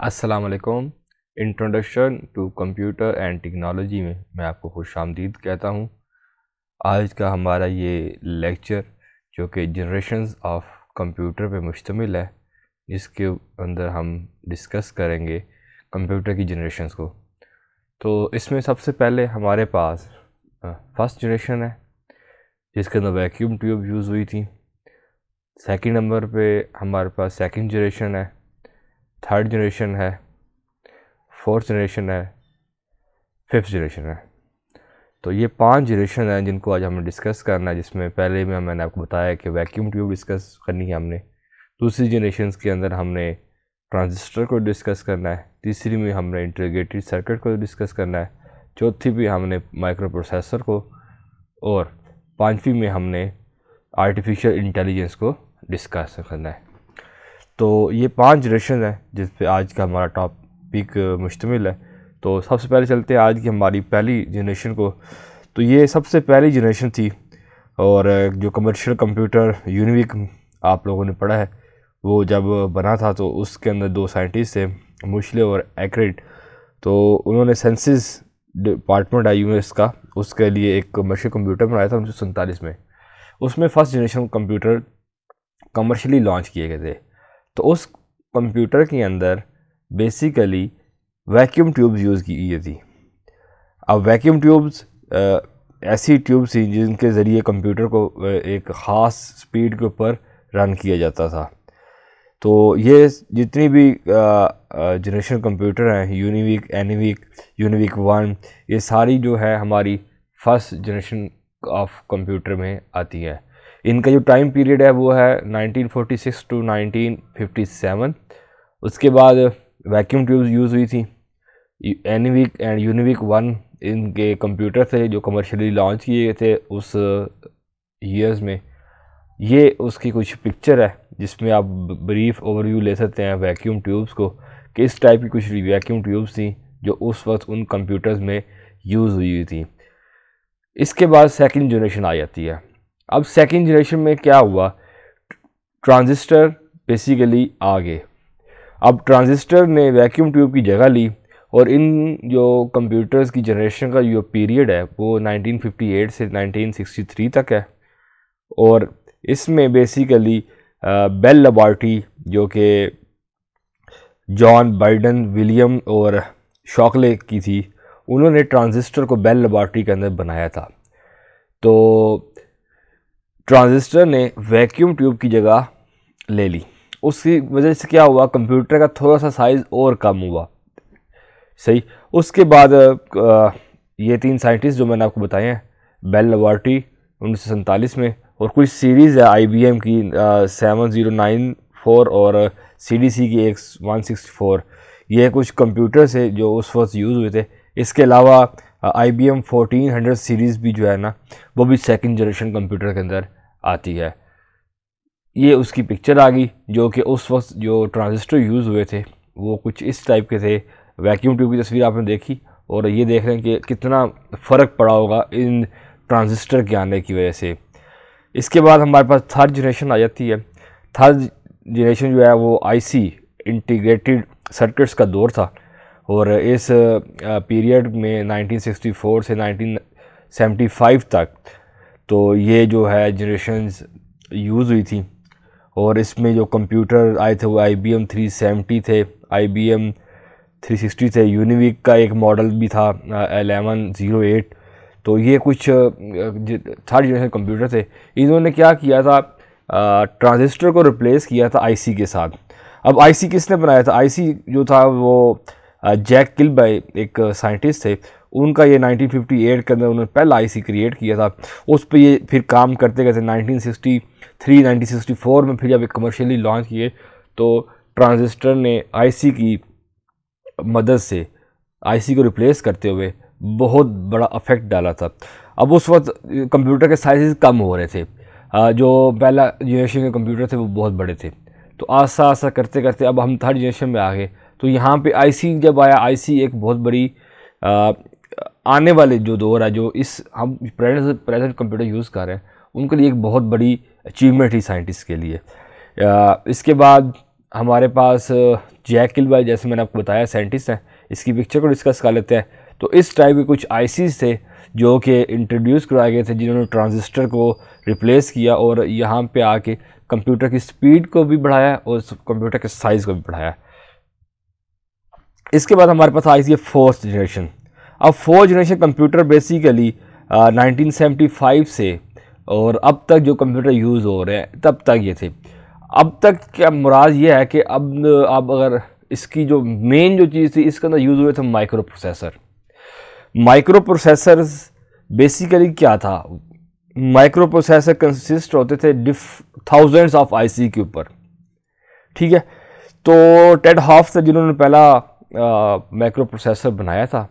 अस्सलाम वालेकुम। Introduction to computer and technology में मैं आपको खुशामदीद कहता हूँ। आज का हमारा ये लेक्चर जो कि जनरेशंस ऑफ कंप्यूटर पे मुश्तमिल है, जिसके अंदर हम डिस्कस करेंगे कंप्यूटर की जनरेशंस को। तो इसमें सबसे पहले हमारे पास फर्स्ट जनरेशन है, जिसके अंदर वैक्यूम ट्यूब यूज़ हुई थी। सेकंड नंबर पे हमारे पास सेकंड जनरेशन है, थर्ड जनरेशन है, फोर्थ जनरेशन है, फिफ्थ जनरेशन है। तो ये 5 जनरेशन हैं जिनको आज हमें डिस्कस करना है, जिसमें पहले में मैंने आपको बताया कि वैक्यूम ट्यूब डिस्कस करनी है हमने। दूसरी जनरेशन के अंदर हमने ट्रांजिस्टर को डिस्कस करना है। तीसरी में हमने इंटीग्रेटेड सर्किट को डिस्कस करना है। चौथी में हमने माइक्रो प्रोसेसर को, और पाँचवीं में हमने आर्टिफिशियल इंटेलिजेंस को डिस्कस करना है। तो ये 5 जनरेशन है जिस पे आज का हमारा टॉपिक मुश्तमिल है। तो सबसे पहले चलते हैं आज की हमारी पहली जनरेशन को। तो ये सबसे पहली जनरेशन थी, और जो कमर्शियल कंप्यूटर यूनिविक आप लोगों ने पढ़ा है, वो जब बना था तो उसके अंदर 2 साइंटिस्ट थे, मुशले और एक्रेड। तो उन्होंने सेंसिस डिपार्टमेंट है यूएस का, उसके लिए एक कमर्शियल कंप्यूटर बनाया था 1947 में। उसमें first generation computer commercially launch किए गए थे। तो उस कंप्यूटर के अंदर बेसिकली वैक्यूम ट्यूब्स यूज़ की गई थी। अब वैक्यूम ट्यूब्स ऐसी ट्यूब्स थी जिनके ज़रिए कंप्यूटर को एक ख़ास स्पीड के ऊपर रन किया जाता था। तो ये जितनी भी जनरेशन कंप्यूटर हैं, यूनिविक, एनिविक, यूनिविक 1, ये सारी जो है हमारी फर्स्ट जनरेशन ऑफ कंप्यूटर में आती है। इनका जो टाइम पीरियड है वो है 1946 टू 1957। उसके बाद वैक्यूम ट्यूब्स यूज़ हुई थी। एनिविक एंड यूनिविक 1 इनके कंप्यूटर थे जो कमर्शियली लॉन्च किए गए थे उस ईयर्स में। ये उसकी कुछ पिक्चर है जिसमें आप ब्रीफ ओवरव्यू ले सकते हैं वैक्यूम ट्यूब्स को, कि इस टाइप की कुछ वैक्यूम ट्यूब्स थी जो उस वक्त उन कंप्यूटर्स में यूज़ हुई थी। इसके बाद सेकंड जनरेशन आ जाती है। अब सेकंड जनरेशन में क्या हुआ, ट्रांजिस्टर बेसिकली आ गए। अब ट्रांजिस्टर ने वैक्यूम ट्यूब की जगह ली, और इन जो कंप्यूटर्स की जनरेशन का जो पीरियड है वो 1958 से 1963 तक है। और इसमें बेसिकली बेल लैबोरेटरी, जो कि जॉन बाइडन, विलियम और शॉकले की थी, उन्होंने ट्रांजिस्टर को बेल लैबोरेटरी के अंदर बनाया था। तो ट्रांजिस्टर ने वैक्यूम ट्यूब की जगह ले ली। उसकी वजह से क्या हुआ, कंप्यूटर का थोड़ा सा साइज़ और कम हुआ। सही। उसके बाद ये 3 साइंटिस्ट जो मैंने आपको बताए हैं, बेल लैबोरेटरी 1947 में, और कुछ सीरीज़ है IBM की 7094 और CDC की 164, ये कुछ कंप्यूटर्स है जो उस वक्त यूज़ हुए थे। इसके अलावा IBM 1400 सीरीज़ भी जो है ना, वो भी सेकंड जनरेशन कंप्यूटर के अंदर आती है। ये उसकी पिक्चर आ गई, जो कि उस वक्त जो ट्रांजिस्टर यूज़ हुए थे वो कुछ इस टाइप के थे। वैक्यूम ट्यूब की तस्वीर आपने देखी, और ये देख रहे हैं कि कितना फ़र्क पड़ा होगा इन ट्रांजिस्टर के आने की वजह से। इसके बाद हमारे पास थर्ड जनरेशन आ जाती है। थर्ड जनरेशन जो है वो IC इंटीग्रेटेड सर्किट्स का दौर था, और इस पीरियड में 1964 से 1975 तक तो ये जो है जनरेशन्स यूज़ हुई थी। और इसमें जो कंप्यूटर आए थे वो IBM 370 थे, IBM 360 थे, यूनिविक का एक मॉडल भी था 1108। तो ये कुछ थर्ड जनरेशन कंप्यूटर थे। इन्होंने क्या किया था, ट्रांजिस्टर को रिप्लेस किया था IC के साथ। अब IC किसने बनाया था, IC जो था वो जैक किलबाई एक साइंटिस्ट थे, उनका ये 1958 के अंदर उन्होंने पहला IC क्रिएट किया था। उस पर ये फिर काम करते करते 1963 1964 में फिर जब कमर्शियली लॉन्च किए, तो ट्रांजिस्टर ने IC की मदद से IC को रिप्लेस करते हुए बहुत बड़ा इफेक्ट डाला था। अब उस वक्त कंप्यूटर के साइज़ कम हो रहे थे, जो पहला जनरेशन के कंप्यूटर थे वो बहुत बड़े थे। तो आस्ता आस्ता करते करते अब हम थर्ड जनरेशन में आ गए। तो यहाँ पे IC जब आया, IC एक बहुत बड़ी आने वाले जो दौर है, जो इस हम प्रेजेंट कंप्यूटर यूज़ कर रहे हैं, उनके लिए एक बहुत बड़ी अचीवमेंट थी साइंटिस्ट के लिए। इसके बाद हमारे पास जैक किलबाई, जैसे मैंने आपको बताया, साइंटिस्ट हैं। इसकी पिक्चर को डिस्कस कर लेते हैं। तो इस टाइप के कुछ आईसीज थे जो कि इंट्रोड्यूस कराए गए थे, जिन्होंने ट्रांजिस्टर को रिप्लेस किया और यहाँ पे आके कंप्यूटर की स्पीड को भी बढ़ाया और कंप्यूटर के साइज़ को भी बढ़ाया। इसके बाद हमारे पास आई थी फोर्थ जनरेशन। अब फोर्थ जनरेशन कंप्यूटर बेसिकली 1975 से और अब तक जो कंप्यूटर यूज़ हो रहे हैं तब तक ये थे। अब तक क्या मुराद ये है कि अब अगर इसकी जो मेन जो चीज़ थी, इसके अंदर यूज़ हुए थे micro processor. Micro processors basically क्या था, माइक्रो प्रोसेसर कंसिस्ट होते थे थाउजेंड्स ऑफ आईसी के ऊपर, ठीक है। तो टेड हॉफ थे जिन्होंने पहला माइक्रो प्रोसेसर बनाया था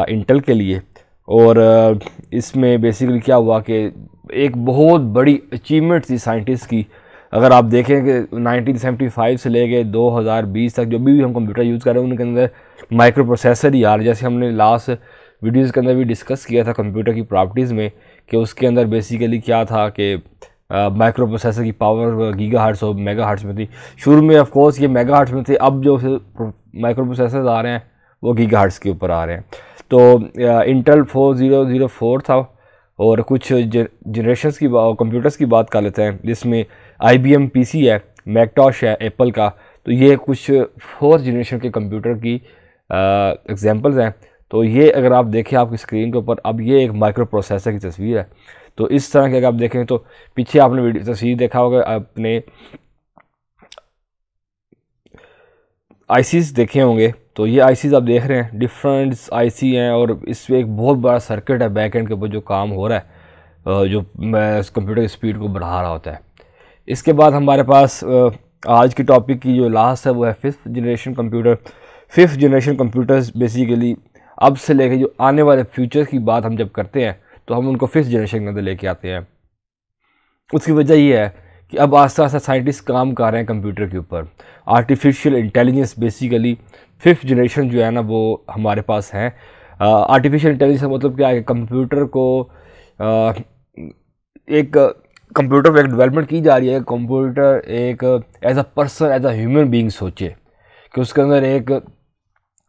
इंटेल के लिए। और इसमें बेसिकली क्या हुआ कि एक बहुत बड़ी अचीवमेंट थी साइंटिस्ट की। अगर आप देखें कि 1975 से लेके 2020 तक जो भी हम कंप्यूटर यूज़ कर रहे हैं उनके अंदर माइक्रो प्रोसेसर ही आ रहे। जैसे हमने लास्ट वीडियोज़ के अंदर भी डिस्कस किया था कंप्यूटर की प्रॉपर्टीज़ में कि उसके अंदर बेसिकली क्या था कि माइक्रो प्रोसेसर की पावर गीगाहर्ट्ज़ और मेगाहर्ट्ज़ में थी। शुरू में ऑफ कोर्स ये मेगाहर्ट्ज़ में थे, अब जो माइक्रो प्रोसेसर आ रहे हैं वो गीगाहर्ट्ज़ के ऊपर आ रहे हैं। तो इंटेल 4004 था। और कुछ जनरेशन्स की कंप्यूटर्स की बात कर लेते हैं, जिसमें IBM PC है, मैकटॉश है एप्पल का। तो ये कुछ फोर्थ जनरेशन के कंप्यूटर की एग्जांपल्स हैं। तो ये अगर आप देखें आपकी स्क्रीन के ऊपर, अब ये एक माइक्रो प्रोसेसर की तस्वीर है। तो इस तरह के अगर आप देखें तो पीछे आपने वीडियो तस्वीर देखा होगा, आपने आईसीज देखे होंगे। तो ये आईसीज आप देख रहे हैं, डिफरेंट आईसी हैं और इसमें एक बहुत बड़ा सर्किट है बैक एंड के ऊपर जो काम हो रहा है, जो कंप्यूटर की स्पीड को बढ़ा रहा होता है। इसके बाद हमारे पास आज की टॉपिक की जो लास्ट है वो है fifth generation computer. Fifth generation computers basically अब से लेके जो आने वाले फ्यूचर की बात हम जब करते हैं तो हम उनको फिफ्थ जनरेशन के अंदर लेके आते हैं। उसकी वजह ये है कि अब आस्ता आस्ता साइंटिस्ट काम कर रहे हैं कंप्यूटर के ऊपर। Artificial intelligence basically fifth generation जो है ना वो हमारे पास हैं। आर्टिफिशियल इंटेलिजेंस का मतलब क्या है कि कंप्यूटर को एक कंप्यूटर पर एक डेवलपमेंट की जा रही है। कंप्यूटर एक as a person, as a human being सोचे कि उसके अंदर एक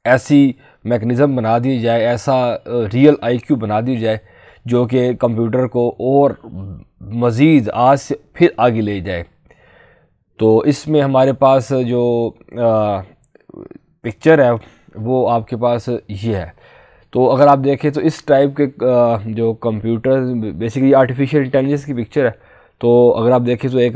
ऐसी मैकेनिज़्म बना दी जाए, ऐसा रियल IQ बना दी जाए जो कि कंप्यूटर को और मज़ीद आज से फिर आगे ले जाए। तो इसमें हमारे पास जो पिक्चर है वो आपके पास ये है। तो अगर आप देखें तो इस टाइप के जो कंप्यूटर बेसिकली आर्टिफिशियल इंटेलिजेंस की पिक्चर है। तो अगर आप देखें तो एक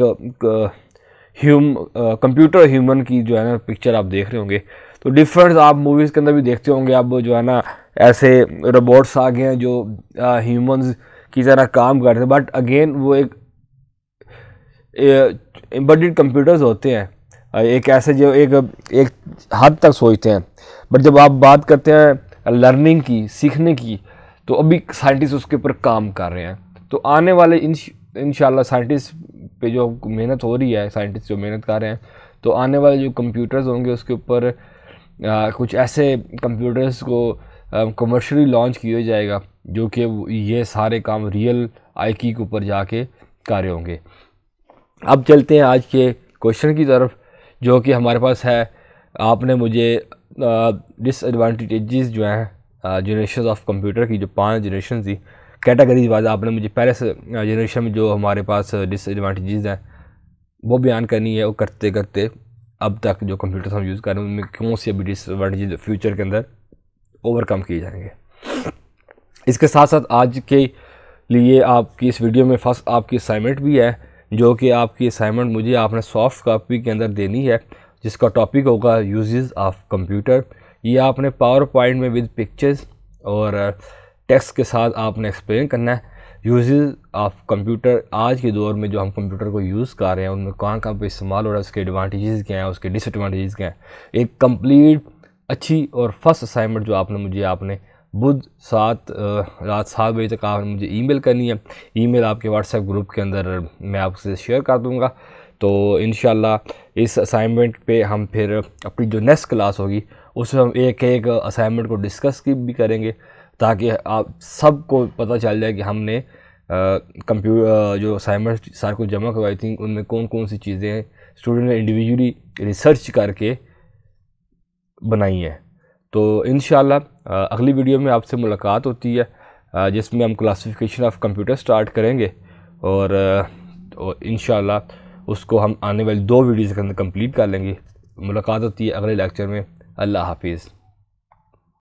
कंप्यूटर ह्यूमन की जो है ना पिक्चर आप देख रहे होंगे। तो डिफरेंट आप मूवीज़ के अंदर भी देखते होंगे, अब जो है ना ऐसे रोबोट्स आ गए हैं जो ह्यूमंस की तरह काम करते हैं, बट अगेन वो एक एम्बेडेड कंप्यूटर्स होते हैं, एक ऐसे जो एक हद तक सोचते हैं। बट जब आप बात करते हैं लर्निंग की, सीखने की, तो अभी साइंटिस्ट उसके ऊपर काम कर रहे हैं। तो आने वाले इंशाल्लाह साइंटिस्ट पे जो मेहनत हो रही है, साइंटिस्ट जो मेहनत कर रहे हैं, तो आने वाले जो कंप्यूटर्स होंगे उसके ऊपर कुछ ऐसे कंप्यूटर्स को कमर्शियली लॉन्च किया जाएगा जो कि ये सारे काम रियल IQ के ऊपर जाके कर रहे होंगे। अब चलते हैं आज के क्वेश्चन की तरफ जो कि हमारे पास है। आपने मुझे डिसएडवांटेजेस जो हैं जनरेशन ऑफ कंप्यूटर की जो 5 जनरेशन थी कैटेगरीज वाइज, आपने मुझे पहले से जनरेशन में जो हमारे पास डिसएडवांटेजेस हैं वो बयान करनी है। वो करते करते अब तक जो कंप्यूटर हम यूज़ कर रहे हैं उनमें कौन सी अभी डिसएडवांटेजेस फ्यूचर के अंदर ओवरकम किए जाएंगे। इसके साथ साथ आज के लिए आपकी इस वीडियो में फर्स्ट आपकी असाइनमेंट भी है, जो कि आपकी असाइनमेंट मुझे आपने सॉफ्ट कॉपी के अंदर देनी है, जिसका टॉपिक होगा यूजेस ऑफ कंप्यूटर। ये आपने पावर पॉइंट में विद पिक्चर्स और टेक्स्ट के साथ आपने एक्सप्लेन करना है यूजेस ऑफ कंप्यूटर। आज के दौर में जो हम कंप्यूटर को यूज़ कर रहे हैं उनमें कहाँ कहाँ पे इस्तेमाल हो रहा है, उसके एडवांटेजेस क्या हैं, उसके डिसएडवांटेजेस क्या हैं। एक कंप्लीट अच्छी और फर्स्ट असाइनमेंट जो आपने बुध रात 7 बजे तक आपने मुझे ईमेल करनी है। ईमेल आपके व्हाट्सएप ग्रुप के अंदर मैं आपसे शेयर कर दूंगा। तो इंशाल्लाह इस असाइनमेंट पे हम फिर अपनी जो नेक्स्ट क्लास होगी उसमें हम एक एक असाइनमेंट को डिस्कस भी करेंगे, ताकि आप सबको पता चल जाए कि हमने जो असाइनमेंट सारे को जमा करवाई थी उनमें कौन कौन सी चीज़ें स्टूडेंट ने इंडिविजुअली रिसर्च करके बनाई है। तो इंशाल्लाह अगली वीडियो में आपसे मुलाकात होती है जिसमें हम क्लासिफिकेशन ऑफ कंप्यूटर स्टार्ट करेंगे और इंशाल्लाह उसको हम आने वाली 2 वीडियोज़ के अंदर कंप्लीट कर लेंगे। मुलाकात होती है अगले लेक्चर में। अल्लाह हाफिज़।